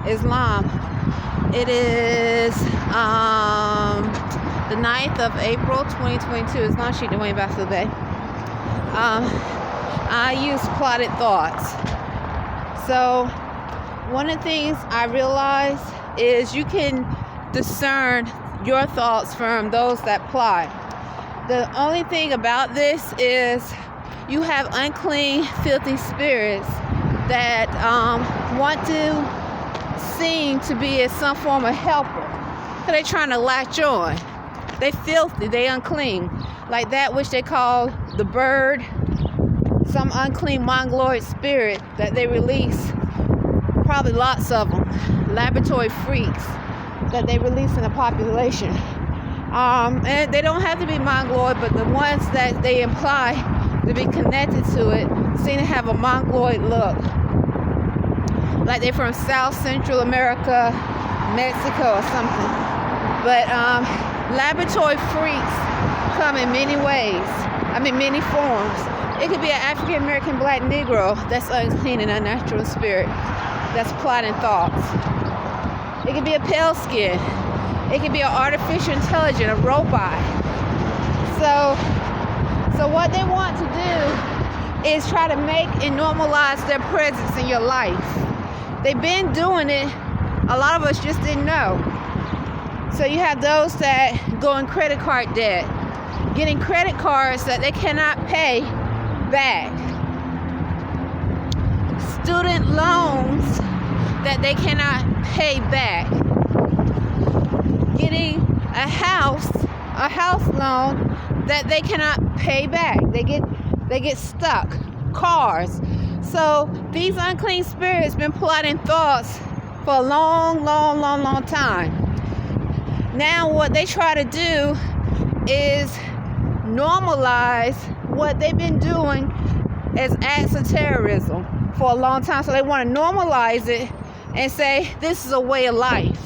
Islam. It is the 9th of April 2022. It's not Sheikh Dwayne Bay. I use plotted thoughts. So one of the things I realized is you can discern your thoughts from those that plot. The only thing about this is you have unclean, filthy spirits that want to seem to be as some form of helper. So they're trying to latch on. They filthy, they unclean. Like that which they call the bird, some unclean mongoloid spirit that they release, probably lots of them, laboratory freaks that they release in the population. And they don't have to be mongoloid, but the ones that they imply to be connected to it seem to have a mongoloid look. Like they're from South Central America, Mexico or something. But laboratory freaks come in many ways. Many forms. It could be an African American black Negro that's unclean and unnatural spirit, that's plotting thoughts. It could be a pale skin. It could be an artificial intelligence, a robot. So what they want to do is try to make and normalize their presence in your life. They've been doing it. A lot of us just didn't know. So you have those that go in credit card debt, getting credit cards that they cannot pay back, student loans that they cannot pay back, getting a house loan that they cannot pay back. They get stuck. Cars. So these unclean spirits been plotting thoughts for a long time. Now what they try to do is normalize what they've been doing as acts of terrorism for a long time. So they want to normalize it and say this is a way of life.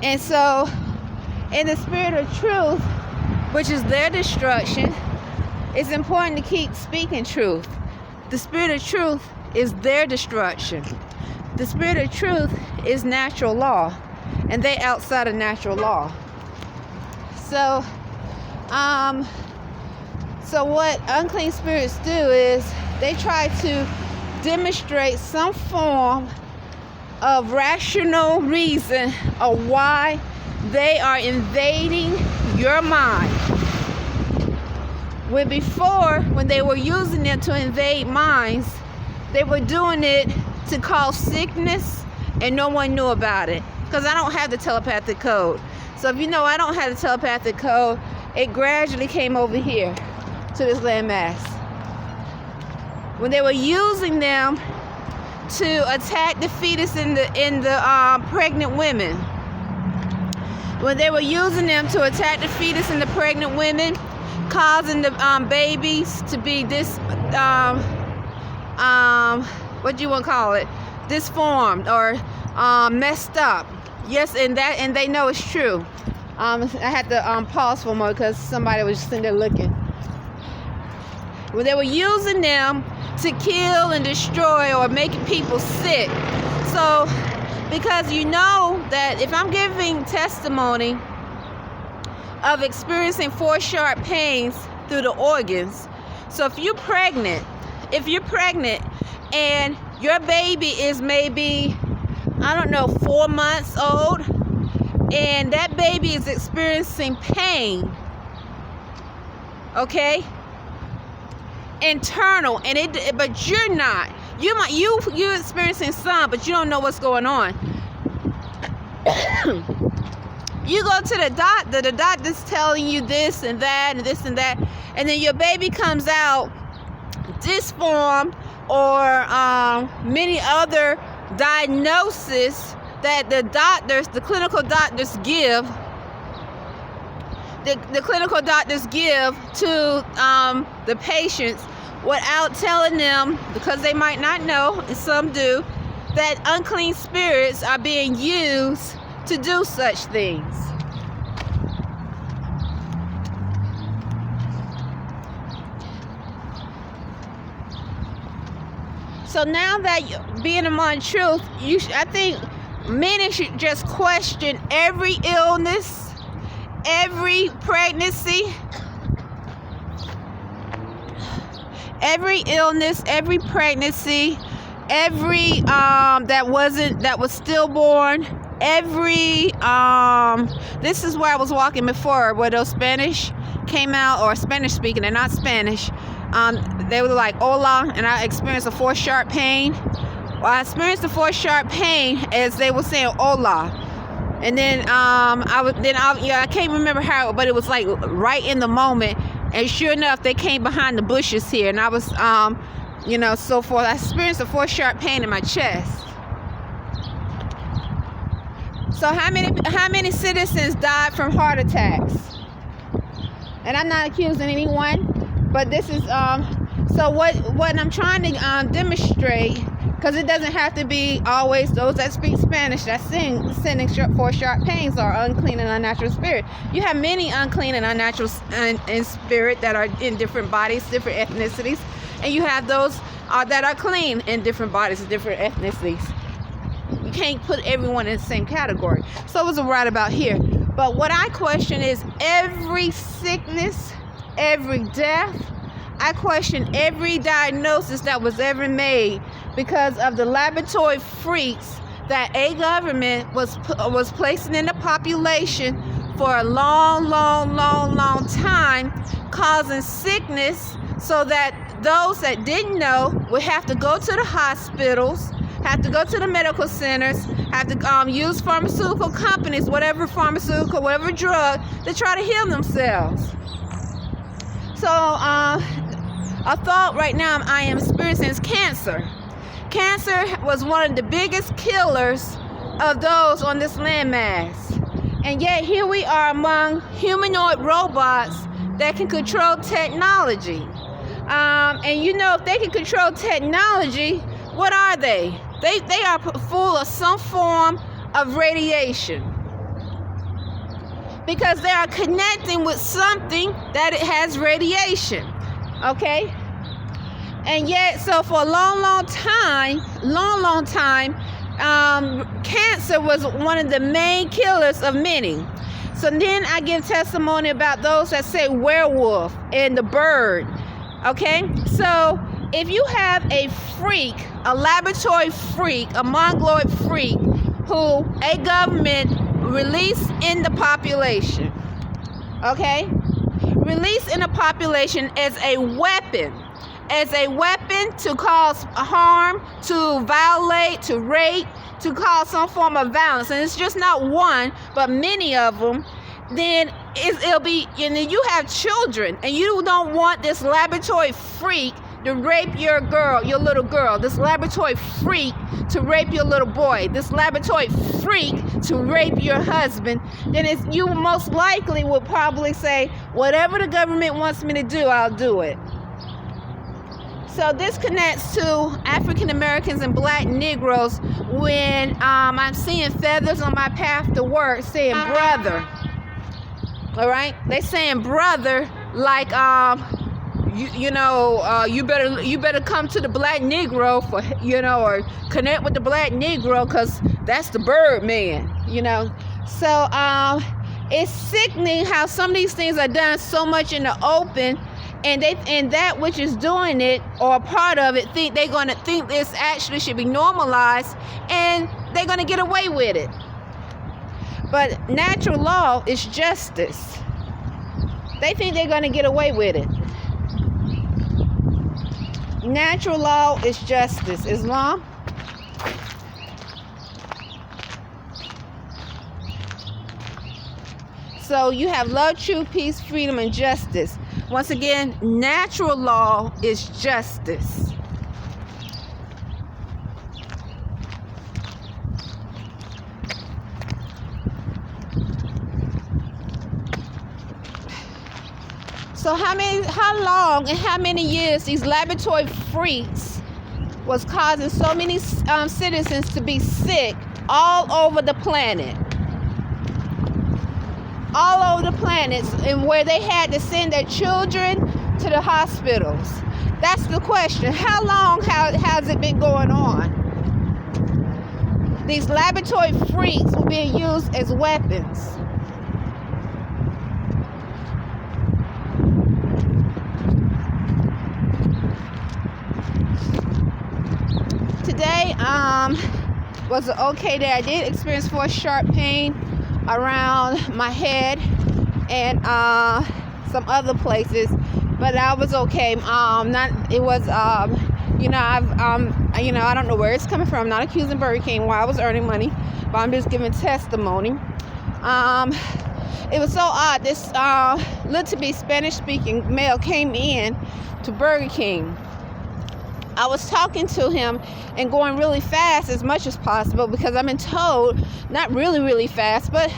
And so in the spirit of truth, which is their destruction, it's important to keep speaking truth. The spirit of truth is their destruction. The spirit of truth is natural law, and they outside of natural law. So what unclean spirits do is they try to demonstrate some form of rational reason of why they are invading your mind. When before, when they were using them to invade minds, they were doing it to cause sickness and no one knew about it. Because I don't have the telepathic code. So if you know I don't have the telepathic code, it gradually came over here to this landmass. When they were using them to attack the fetus in the pregnant women. When they were using them to attack the fetus in the pregnant women, causing the babies to be what do you want to call it? Disformed or messed up. Yes, and they know it's true. I had to pause for a moment because somebody was just sitting there looking. When they were using them to kill and destroy or making people sick. So, because you know that if I'm giving testimony of experiencing 4 sharp pains through the organs, so if you're pregnant and your baby is maybe, 4 months old, and that baby is experiencing pain, okay, internal, but you're not. You're experiencing some, but you don't know what's going on. You go to the doctor's telling you this and that and this and that, and then your baby comes out disformed or many other diagnoses that the clinical doctors give. The clinical doctors give to the patients without telling them, because they might not know, and some do, that unclean spirits are being used to do such things. So now that being among truth, I think many should just question every illness, every pregnancy, every that was stillborn, every this is where I was walking before, where those Spanish came out, or Spanish speaking, they're not Spanish. They were like hola, and I experienced a force sharp pain. Well, I experienced a force sharp pain as they were saying hola, and then I can't remember how, but it was like right in the moment, and sure enough, they came behind the bushes here, and I was so forth. I experienced a force sharp pain in my chest. So how many citizens died from heart attacks? And I'm not accusing anyone, but this is so what I'm trying to demonstrate, because it doesn't have to be always those that speak Spanish that sending for sharp pains are unclean and unnatural spirit. You have many unclean and unnatural in spirit that are in different bodies, different ethnicities, and you have those that are clean in different bodies, different ethnicities. You can't put everyone in the same category. So it was right about here. But what I question is every sickness, every death. I question every diagnosis that was ever made because of the laboratory freaks that a government was placing in the population for a long time, causing sickness, so that those that didn't know would have to go to the hospitals, have to go to the medical centers, have to use pharmaceutical companies, whatever drug, to try to heal themselves. So a thought right now I am experiencing is cancer. Cancer was one of the biggest killers of those on this landmass. And yet here we are among humanoid robots that can control technology. And if they can control technology, what are they? They are full of some form of radiation, because they are connecting with something that it has radiation. Okay? And yet, so for a long time, cancer was one of the main killers of many. So then I give testimony about those that say werewolf and the bird. Okay? So if you have a freak, a laboratory freak, a mongoloid freak, who a government released in the population, okay? Released in the population as a weapon to cause harm, to violate, to rape, to cause some form of violence, and it's just not one, but many of them, then it'll be, you have children, and you don't want this laboratory freak to rape your little girl, this laboratory freak to rape your little boy, this laboratory freak to rape your husband, then you most likely would probably say, whatever the government wants me to do, I'll do it. So this connects to African Americans and black Negroes when I'm seeing feathers on my path to work saying brother. All right? They saying brother like you better come to the black Negro for or connect with the black Negro, because that's the bird man, So it's sickening how some of these things are done so much in the open, and that which is doing it or a part of it they're going to think this actually should be normalized, and they're going to get away with it. But natural law is justice. They think they're going to get away with it. Natural law is justice. Islam. So you have love, truth, peace, freedom, and justice. Once again, natural law is justice. So how long and how many years these laboratory freaks was causing so many citizens to be sick all over the planet? All over the planet, and where they had to send their children to the hospitals. That's the question. How long has it been going on? These laboratory freaks were being used as weapons. Today was an okay day. I did experience sharp pain around my head and some other places, but I was okay. I don't know where it's coming from. I'm not accusing Burger King while I was earning money, but I'm just giving testimony. It was so odd. This looked to be Spanish-speaking male came in to Burger King. I was talking to him and going really fast as much as possible because I've been told, not really, really fast, but,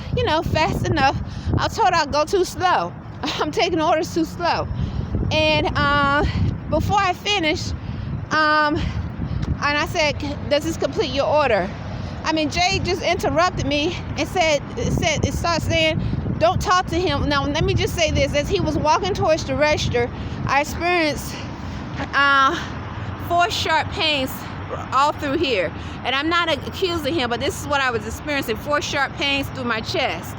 fast enough. I was told I'd go too slow. I'm taking orders too slow. And before I finished, and I said, does this complete your order? Jay just interrupted me and it started saying, don't talk to him. Now, let me just say this. As he was walking towards the register, I experienced 4 sharp pains all through here. And I'm not accusing him, but this is what I was experiencing, 4 sharp pains through my chest.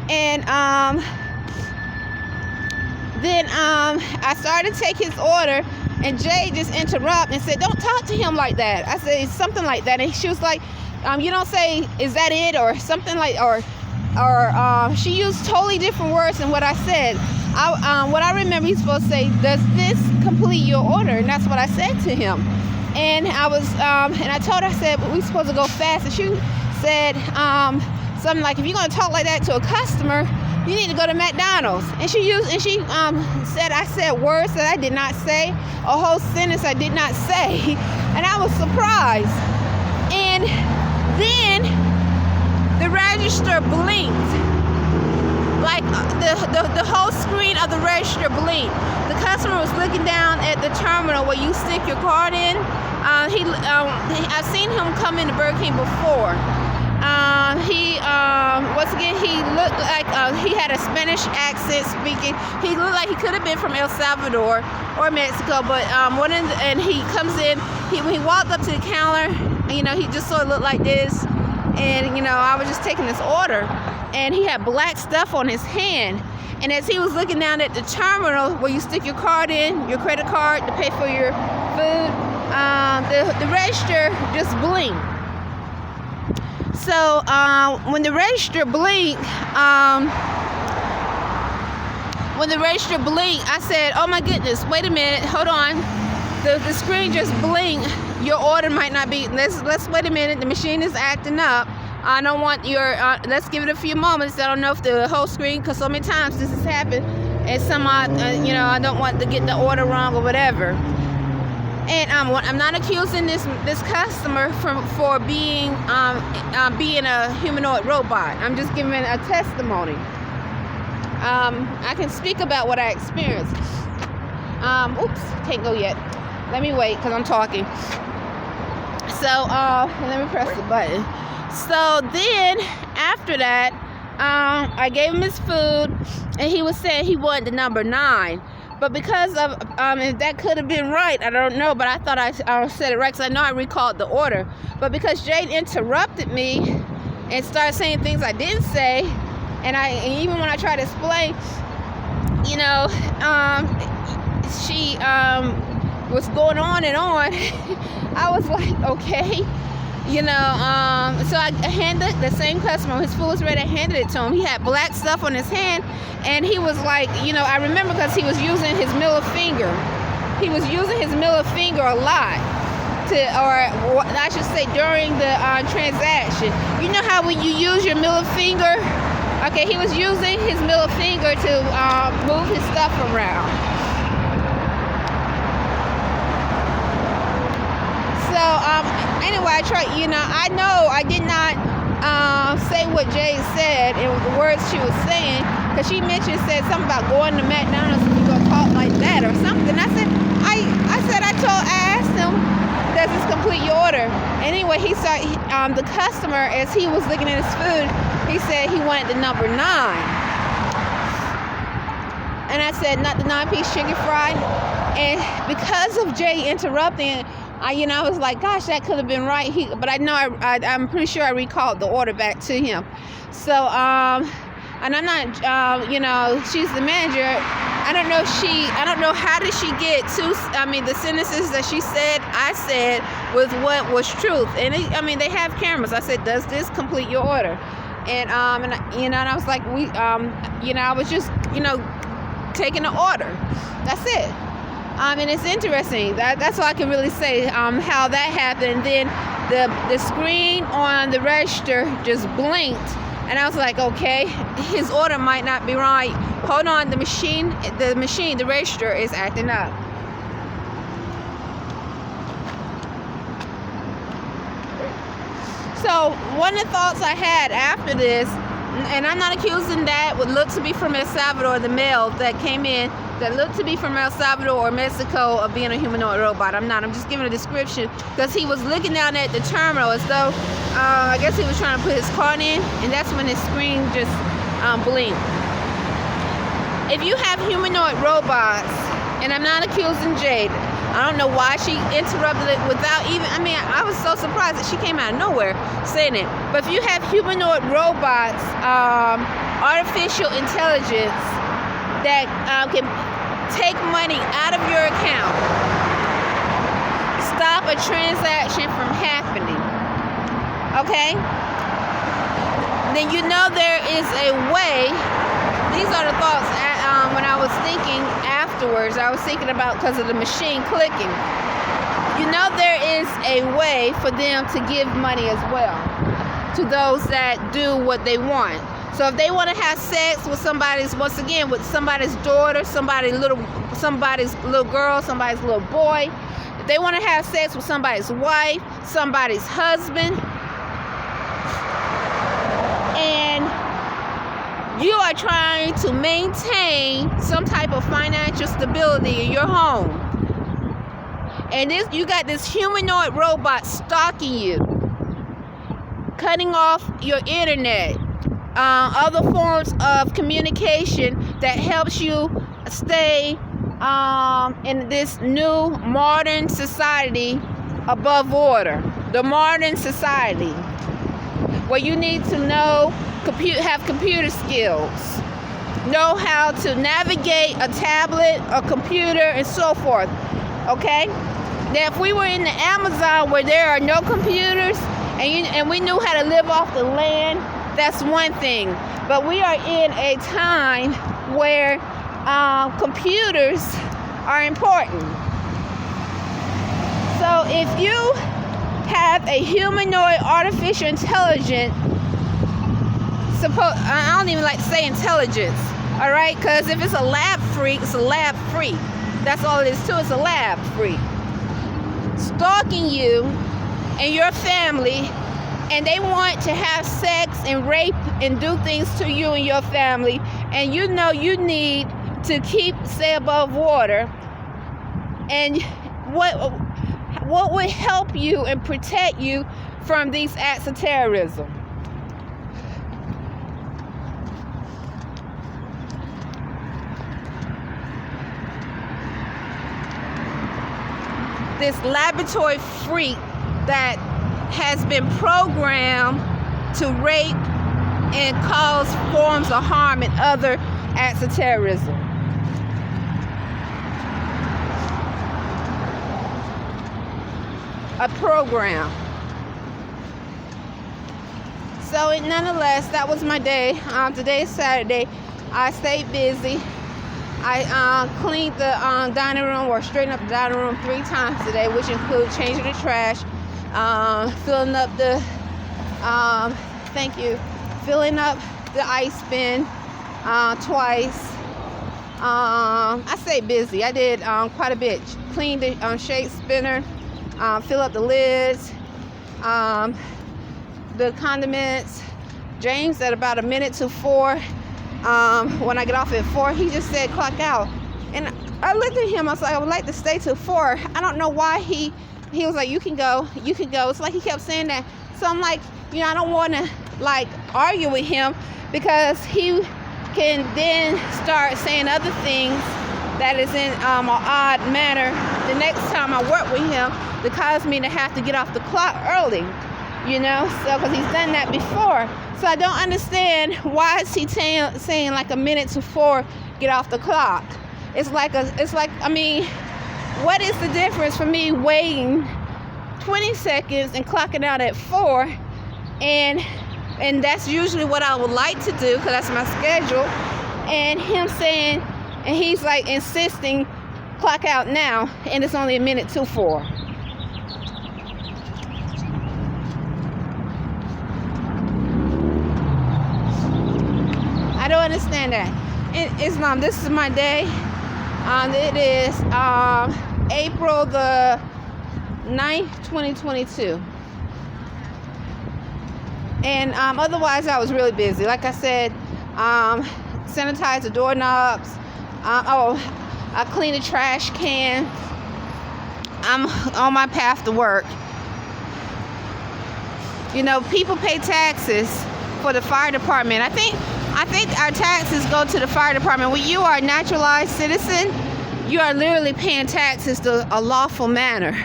And then I started to take his order, and Jay just interrupted and said, don't talk to him like that. I said, something like that. And she was like, you don't say, is that it? Or something like, or she used totally different words than what I said. What I remember, he's supposed to say, does this complete your order? And that's what I said to him. And I was, and I told her, I said, we're supposed to go fast. And she said something like, if you're going to talk like that to a customer, you need to go to McDonald's. And she said, I said words that I did not say, a whole sentence I did not say. And I was surprised. And then the register blinked. Like the whole screen of the register blinked. The customer was looking down at the terminal where you stick your card in. I've seen him come into Burger King before. He looked like he had a Spanish accent speaking. He looked like he could have been from El Salvador or Mexico, but and he comes in. When he walked up to the counter, he just sort of looked like this, and I was just taking this order, and he had black stuff on his hand. And as he was looking down at the terminal where you stick your card in, your credit card to pay for your food, the register just blinked. So when the register blinked, I said, "Oh my goodness! Wait a minute, hold on. The screen just blinked. Your order might not be. Let's wait a minute. The machine is acting up. I don't want your. Let's give it a few moments. I don't know if the whole screen, because so many times this has happened, and I don't want to get the order wrong or whatever." And I'm not accusing this customer for being a humanoid robot. I'm just giving a testimony. I can speak about what I experienced. Oops, can't go yet. Let me wait because I'm talking. So let me press the button. So then after that, I gave him his food, and he was saying he wanted the number 9. But because of, if that could have been right, I don't know, but I thought I said it right because I know I recalled the order. But because Jade interrupted me and started saying things I didn't say, and even when I tried to explain, she was going on and on, I was like, okay. So I handed the same customer, his food was ready, I handed it to him. He had black stuff on his hand, and he was like, I remember because he was using his middle finger. He was using his middle finger a lot, or I should say during the transaction. You know how when you use your middle finger? Okay, he was using his middle finger to move his stuff around. So anyway, I know I did not say what Jay said and the words she was saying, because she said something about going to McDonald's and you're gonna talk like that or something. I asked him, does this complete your order? Anyway, he saw the customer, as he was looking at his food, he said he wanted the number 9. And I said, not the 9-piece chicken fry. And because of Jay interrupting, I was like, gosh, that could have been right. But I know I'm pretty sure I recalled the order back to him. So, and I'm not, she's the manager. I don't know how did she get the sentences that I said with what was truth. And they have cameras. I said, does this complete your order? And I was like, I was just, taking the order. That's it. And it's interesting. That's all I can really say. How that happened. Then the screen on the register just blinked, and I was like, okay, his order might not be right. Hold on, the register is acting up. So one of the thoughts I had after this, and I'm not accusing that would look to be from El Salvador, the male that came in, that looked to be from El Salvador or Mexico, of being a humanoid robot. I'm just giving a description, because he was looking down at the terminal as though, I guess he was trying to put his card in, and that's when his screen just blinked. If you have humanoid robots, and I'm not accusing Jade, I don't know why she interrupted it without even, I was so surprised that she came out of nowhere saying it. But if you have humanoid robots, artificial intelligence that can take money out of your account, stop a transaction from happening, okay? Then there is a way. These are the thoughts when I was thinking afterwards. I was thinking about, because of the machine clicking. There is a way for them to give money as well to those that do what they want. So if they want to have sex with somebody's daughter, somebody's little girl, somebody's little boy, if they want to have sex with somebody's wife, somebody's husband, and you are trying to maintain some type of financial stability in your home, and you got this humanoid robot stalking you, cutting off your internet, other forms of communication that helps you stay in this new modern society above water. The modern society where you need to have computer skills, know how to navigate a tablet, a computer, and so forth. Okay? Now, if we were in the Amazon where there are no computers and we knew how to live off the land, that's one thing. But we are in a time where computers are important. So if you have a humanoid artificial intelligence, I don't even like to say intelligence, all right? Because if it's a lab freak, it's a lab freak. That's all it is too. It's a lab freak stalking you and your family, and they want to have sex and rape and do things to you and your family, and you need to stay above water. And what would help you and protect you from these acts of terrorism? This laboratory freak that has been programmed to rape and cause forms of harm and other acts of terrorism. A program. So nonetheless, that was my day. Today is Saturday. I stayed busy. I cleaned the dining room, or straightened up the dining room 3 times today, which include changing the trash, filling up the ice bin twice. I stayed busy. I did quite a bit. Cleaned the shake spinner, fill up the lids, the condiments. James, at about 3:45, when I get off at 4, he just said clock out. And I looked at him, I was like, I would like to stay till 4. I don't know why he was like, you can go. It's like he kept saying that. So I'm like, I don't want to argue with him, because he can then start saying other things that is in an odd manner the next time I work with him to cause me to have to get off the clock early, you know, so because he's done that before. So I don't understand why is he saying like a minute to 4 get off the clock. It's like I mean, what is the difference for me waiting 20 seconds and clocking out at 4, and that's usually what I would like to do because that's my schedule, and him saying, and he's like insisting clock out now, and it's only a minute to 4. I don't understand that. In Islam, this is my day. It is April the 9th, 2022. And otherwise, I was really busy. Like I said, sanitize the doorknobs. I clean the trash can. I'm on my path to work. You know, people pay taxes for the fire department. I think our taxes go to the fire department. When you are a naturalized citizen, you are literally paying taxes to a lawful manner.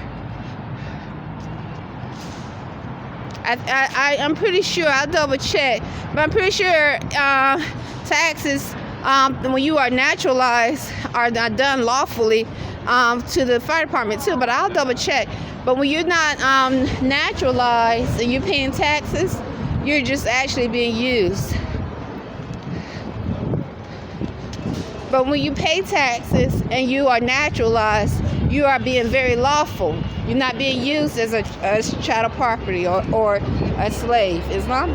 I'm pretty sure, I'll double check, but I'm pretty sure taxes when you are naturalized are done lawfully to the fire department too, but I'll double check. But when you're not naturalized and you're paying taxes, you're just actually being used. But when you pay taxes and you are naturalized, you are being very lawful. You're not being used as chattel property or a slave. Islam?